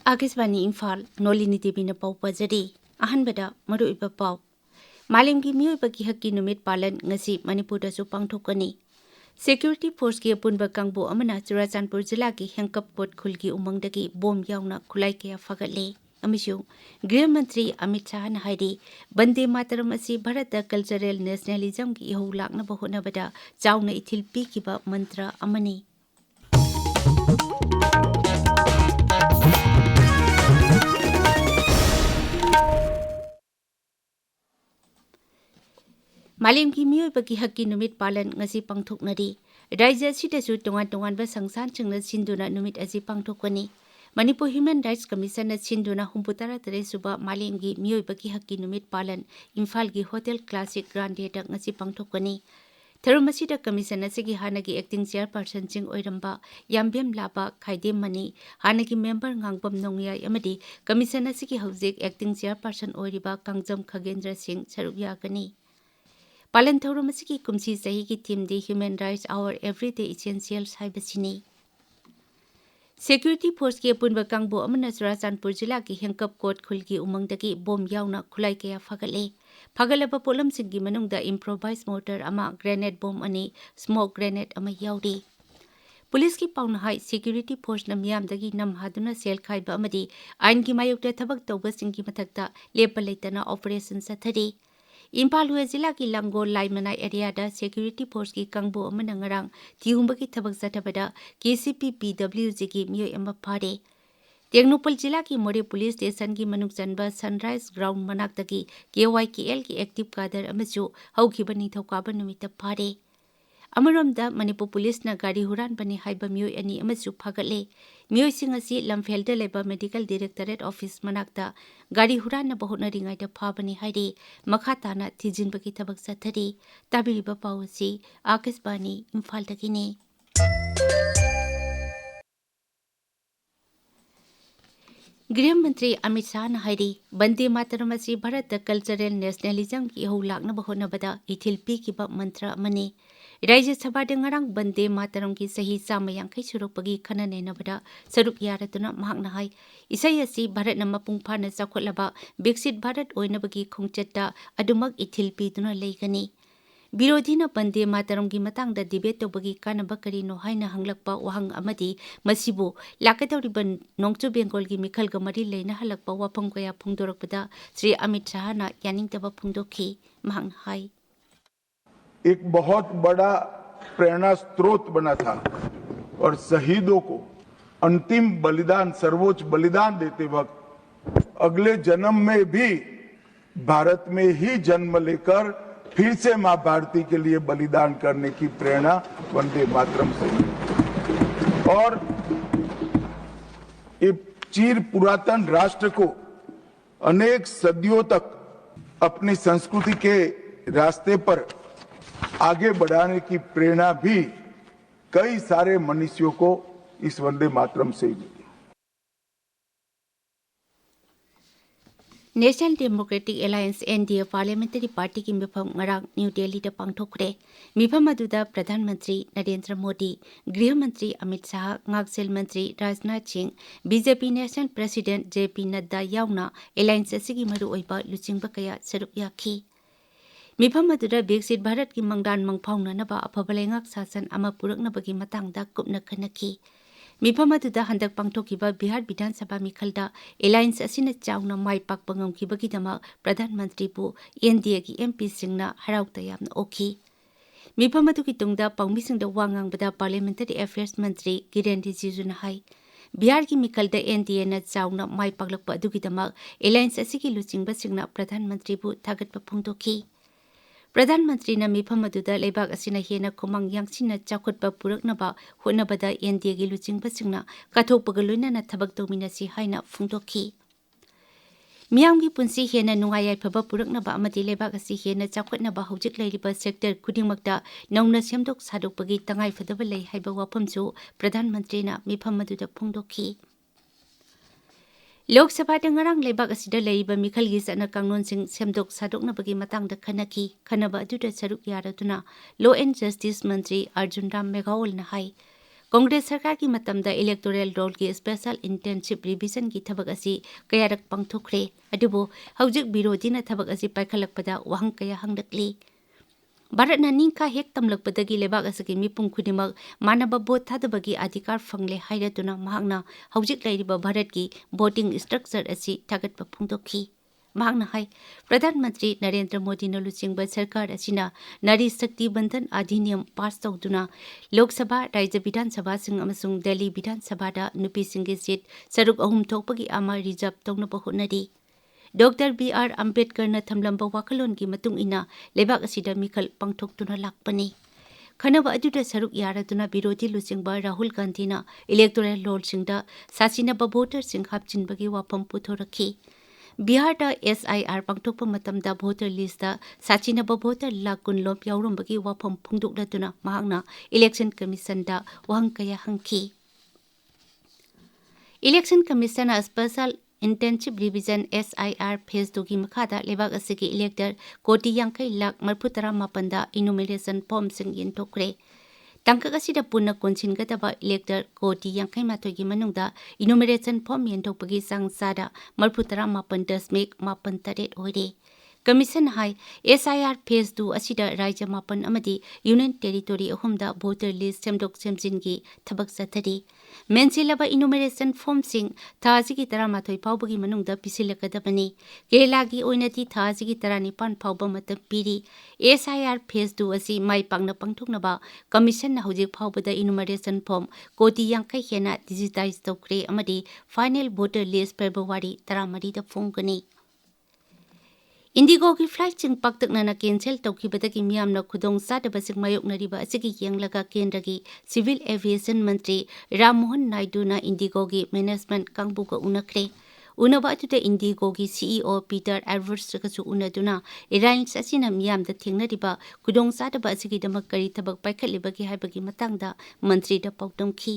Agisbani Imphal Nolini Devi na pau pajari ahanbada maruiba pau Malimgi miyoibagi hakki numit palan ngasi Manipur su pangthokani Security Force ki apunba kangbo amana Churachandpur jila ki hengkap pot khulgi umangdagi bom yauna khulai kaya fagatle amisung Gृह मंत्री अमित शाह ने Heidi बंदे मातरम असी Bharat cultural nationalism की इहो लाकना होनाबदा Chowna ethyl पीकिबा मंत्र अमनी मालेम की मियोइबगी हक्की नुमित पालन ngasi pangthoknari राज्य सिदसु तोंगान संसान चिंगना सिंदुना नुमित अजी pangthokani Manipur Human Rights Commission na sinduna humputara tere suba malemgi miyoibagi hakki numit palan Imphal gi Hotel Classic Grand Theatre ngasi pangthokani Therumasi commission na sigi hanagi acting chairperson ching oiramba yambem laba khaide mani hanagi member Ngangbam nongya amadi commission na sigi hojik acting chairperson oiriba Kangjam Khagendra Singh sarukya gani Palan Therumasi ki kumsi sahi ki theme de Human Rights Our Everyday Essentials haibasini Security Force ki apunba kangbo amana Churachandpur jila ki hengkap court khulgi umangdagi bom yauna khulai kaya fagalaba polam singgi manungda improvised mortar ama grenade bomb ani smoke grenade ama yaudi Police ki pauna hai Security Force na miyamdagi namhaduna sel khaiba amadi ain ki mayukta thabak tawba singgi mathakta lepa leitana operation sathari Imphal jila ki Lango Laimanai area da Security Force ki kangbo amana ngarang tiumba ki thabak sathabada KCP PWG ki miyo ema phare Tengnopal jila ki More Police Station ki manuk janba Sunrise Ground manaktagi KYKL ki active kader amachu haukiba nithokaba numita phare Amaramda Manipur Police na gari huran bani haiba miyo ani amachu phagatle miyo singasi lamfelda leba Medical Directorate Office manakta gari huran na bahona ringai da phabani hairi makhata na thijinba ki thabak sathari tabiriba pawasi Akashbani Imphal takini गृह मंत्री अमित शाह ने Heidi बंदे मातरम असी Bharat cultural nationalism की इहो लाकना होनाबदा ethyl पीकिबा मंत्र money राज्य सभा नgarang बंदे मातरम की सही चामयांखै सुरुकपगी खननैनबदा सरुक यारतुना महाकना हाई इसै असी भारत न मपुंग फाना चाखोलबा विकसित भारत ओइनबगी खोंगचत्ता अदुमक इथिल पीदुना लेगनी Birodhina Bande Mataram ki matangda debate tobagi kanaba karino haina hanglakpa wahang amadi masibu lakatawriban nongchu Bengal gi mikhal ga mari leina halakpa wapam kaya phungdorakpada Shri Amit Shah na yaningtaba phungdokhi mahang hai एक बहुत बड़ा प्रेरणा स्रोत बना था और शहीदों को अंतिम बलिदान सर्वोच्च बलिदान देते वक्त अगले जन्म में भी भारत में ही जन्म लेकर फिर से मां भारती के लिए बलिदान करने की प्रेरणा वंदे मातरम से और ये चिर पुरातन राष्ट्र को अनेक सदियों तक अपनी संस्कृति के रास्ते पर आगे बढ़ाने की प्रेरणा भी कई सारे मनुष्यों को इस वंदे मातरम से मिली National Democratic Alliance NDA Parliamentary Party ki mifam ngarang New Delhi da pangthokre mifam aduda Pradhan Mantri Narendra Modi Grih Mantri Amit Shah Ngaksel Mantri Rajnath Singh BJP National President JP Nadda yauna alliance asigi maru oiba luchingba kaya saruk yakhi mifam aduda Viksit Bharat ki mangdan mangphauna naba aphabalengak sasan ama puraknabagi matangda kupna khanaki Mifam aduda handak pangthokiba Bihar Vidhan Sabha mikhalda alliance asina chauna mai pakpa ngamkhibagidama Pradhan Mantri bu NDA ki MP singna haraukta yamna okhi Mifam adu ki tungda pangmisingda wangangbada Parliamentary Affairs Mantri Kiren Rijiju na hai Bihar ki mikhalda NDA na chauna mai paklakpa adugidama alliance asigi luchingba singna Pradhan Mantri bu thagatpa phungdokhi Pradhan Mantri na mifam aduda leibak asina hena khomang yangsina chakhotpa puraknaba honabada NDA gi luchingba singna kathokpaga loinana thabak tawminasi haina phungdokhi Miyamgi punsi hena nungayai phaba puraknaba amadi leibak asi hena chakhotnaba hojik leiriba sector khudingmakta nauna semdok sadokpagi tangai phadaba lei haiba wapamchu Pradhan Mantri na mifam aduda phungdokhi Lok Sabha ngarang leibak asida leiba mikhal gi sana kangnon sing semdok sadokna bagi matang da khanaki khanaba aduda saruk yaraduna Law and Justice Mantri Arjun Ram Meghawal na hai Congress सरकार की मतमदा electoral roll की special intensive revision की थबक असी कयारक पांगथोखरे अदुबो हौजिक विरोधीना थबक असी पाइखलकपदा वहंग कया हंगलकली भारत निंखा हेक तमलकपदगी लेबाक असकी मिपुम खुदिमक मानब vote थादबगी अधिकार फंगले हाइरतुना महांगना हौजिक लैरिबा भारत की वोटिंग स्ट्रक्चर असी थागतप फुंगदोखी महांगना हाई प्रधानमंत्री नरेंद्र मोदी न लुचिंगबा सरकार असिना नारी शक्ति बंधन अधिनियम पास तौदुना लोकसभा राज्य विधानसभा सिंग अमसुंग दिल्ली विधानसभा नुपी सिंगी सीट सरुक अहुम थोकपगी अमा reserve तौनब honorary doctor B R. Ambedkar न थमलंब वाखलोन की मतुंग इना लेबाक असिदा मिखल पांगथोक्तुना लाक्पनी खनब अदुदा सरुक यारदुना विरोधी लुचिंगबा राहुल गांधी न इलेक्टोरल रोल सिंगदा सासिनब वोटर सिंग हापचिनबगी वाफम पुथोरखी बिहार दा SIR पांगथोक्प मतमदा वोटर लिस्ट दा साचिनब वोटर लाख कुन लोप यावरमबगी वाफम फुंगदोक्लतुना महांगना इलेक्शन कमीशन दा वहंग कया हंगखी election commission special intensive revision SIR phase 2 की मखादा लेबाक असिकी इलेक्टर कोटी यांखै लाख मरफुतरा मापंदा इनुमिनेशन फॉर्म सिंग यिनथोक्रे तंकक असिदा पुन्ना कोनसिनगदबा इलेक्टर कोटी यांखै माथोगी मनुंगदा इनुमिनेशन फॉर्म यिनथोक्पगी सांगसादा मरफुतरा मापन दशमिक मापन तरेट होइरे कमीशन हाई SIR फेज 2 असिदा राज्य मापन अमदी यूनियन टेरिटोरी अहुमदा वोटर लिस्ट सेमदोक सेमजिनगी थबक सथरी मेंसिलबा इनुमिनेशन फॉर्म सिंग थाजिगी तरामाथोई फावबगी मनुंगदा पिसिलकदबनी केरलागी ओइनदी थाजिगी तरानिपान फावब मतम पीरी SIR फेज 2 असि माई पांगना पांगथोकनबा कमीशन ना हौजिक फावबदा इनुमिनेशन फॉर्म कोटी यांखै हेना डिजिटाइज तौक्रे अमदी फाइनल वोटर लिस्ट फेब्रुवारी 13 दा फोंगनी इंडिगो की फ्लाइट सिंग पाक्तकना कैंसल तौखिबदगी मियामना खुदोंग सादबसिंग मायोकनरिबा असिगी येंगलगा केंद्रगी सिविल एविएशन मंत्री राममोहन नायडू ना इंडिगो की मैनेजमेंट कांगबुगा उनखरे उनबा अदुदा इंडिगो की CEO पीटर एडवर्ड्स कसु उनदुना एराइन्स असिना मियामदा थेंगनरिबा खुदोंग सादबा असिगी दमक करी थबक पाइखलिबगी हाइबगी मतंगदा मंत्री दा पाउदोंखी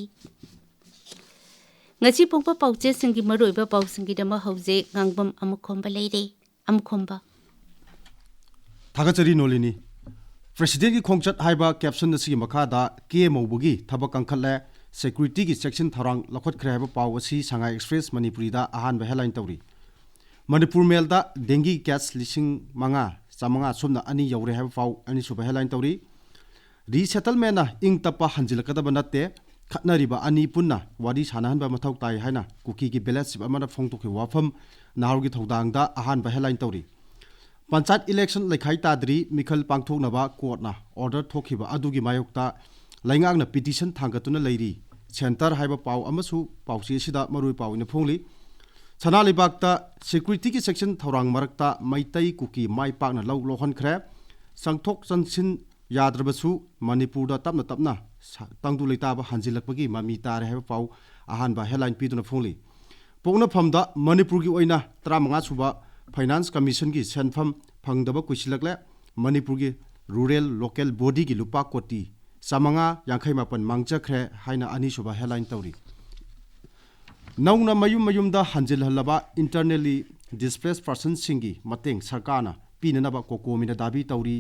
ngasi pongpa pauche singi maroiba pausingi dama hauze ngangbam amukhomba leire amukhomba थागचरी नोलिनी प्रेसिडेंट की खोंगचत हाइबा कैप्शन असिगी मखादा के मौबुगी थबक कंखले सिक्योरिटी की सेक्शन थरांग लखोटख्रे हाइबा पाव असि सांगाई एक्सप्रेस मणिपुरी दा अहानबा हेडलाइन तौरी मणिपुर मेल दा डेंगी कैस लिसिंग मंगा चामंगा सुमना अनि यौरे हाइबा पाव अनि सुबा हेडलाइन तौरी रीसेटलमेंट ना इंग तपा हंजिलकदबा नते खतनरिबा अनि पुन्ना वादी सानहनबा मथौ ताई हाइना कुकी की बैलेंस अमना फोंगतोखे वाफम नारुगी थौदांगदा अहानबा हेडलाइन तौरी पंचायत इलेक्शन लेखाई तादरी मिखल पांगथोकनबा कोर्टना ऑर्डर थोखिबा अदुगी मायोक्ता लैंगांगना पिटिशन थांगतुना लैरी सेंटर हाइबा पाव अमसु पावसी सिदा मरुई पावने फोंगली सना लेबाकता सिक्योरिटी की सेक्शन थौरांग मरकता मैतई कुकी माई पाकना लौ लोहनख्रे संगथोक संसिन याद्रबसु मणिपुरदा तपना तपना तंगदु लेताबा हंजिलकपगी ममी तारे हाइबा पाव अहानबा हेडलाइन पीदुना फोंगली पोंगनाफमदा मणिपुर की ओइना 35 सुबा फाइनेंस कमीशन की सेंफम फंगदबा कुसिलकले मणिपुर की रूरल लोकल बॉडी की लुपा कोटी सामंगा यांखै मापन मांगचख्रे हाइना अनि सुबा हेडलाइन तौरी नौना मयुम मयुमदा हंजिलहलबा इंटरनली डिस्प्लेस पर्सन सिंगी मतेंग सरकारना पीननबा कोकोमिना दाबी तौरी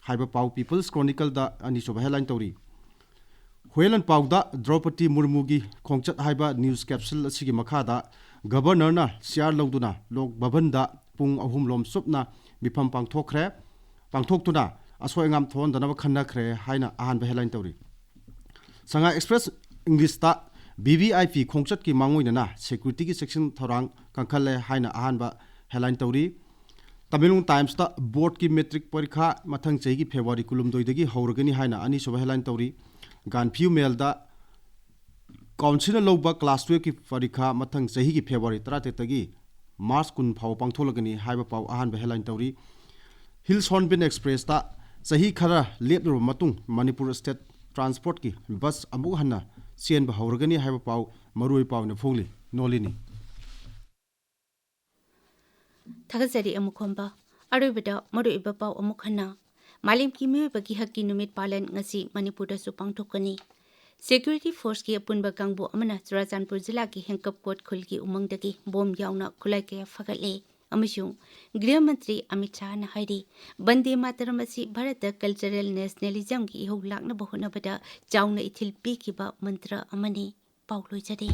हाइबा पाव पीपल्स क्रॉनिकल दा अनि सुबा हेडलाइन तौरी हुएलन पावदा द्रौपदी मुर्मू की खोंगचत हाइबा न्यूज कैप्सूल असिगी मखादा गवर्नरना शेयर लौदुना लोक भवनदा पुंग अहुम लोम सुपना मिफम पांगथोक्तुना असोयंगाम थोनदनबा खन्नख्रे हाइना अहानबा हेडलाइन तौरी संगा एक्सप्रेस इंग्लिशता BVIP खोंगचत की मांगोइना सिक्योरिटी की सेक्शन थौरांग कंखले हाइना अहानबा हेडलाइन तौरी तमिलुंग टाइम्स ता बोर्ड की मैट्रिक परीक्षा मथंग चेगी फेब्रुवारी कुलुमदोइदगी हौरगनी हाइना अनि सुबा हेडलाइन तौरी गानफ्यू मेलदा काउंसिल लौबा क्लास 12 की परीक्षा मथंग चही की फेब्रुवारी 13 मार्च 10 फाव पांगथोलगनी हाइबा पाव अहानबा हेडलाइन तौरी हिल्स हॉर्नबिल एक्सप्रेस ता चही खरा लेपलुर मतुंग मणिपुर स्टेट ट्रांसपोर्ट की बस अमुक हन्ना चेन हौरगनी हाइबा पाव मरुई पावने फोंगली नोलिनी थागजरी अमुखोंबा अरुबदा मरुइबा पाव अमुक हन्ना मालिम की मियोबगी हक्की नुमित पालन ngasi मणिपुर सु पांगथोकनी सिक्योरिटी फोर्स की अपुनबा कांगबो अमना चुराचानपुर जिला की हेंकप कोट खुल की उमंगदगी बोम यावना खुलाई के फगले अमशुं गृह मंत्री अमित शाह ने हाइरी वंदे मातरम असि भारत कल्चरल नेशनलिज्म की इहौ लाक्नब होनबदा चाउना इथिल पीखिबा मंत्र अमनी पाउ लोइजरे।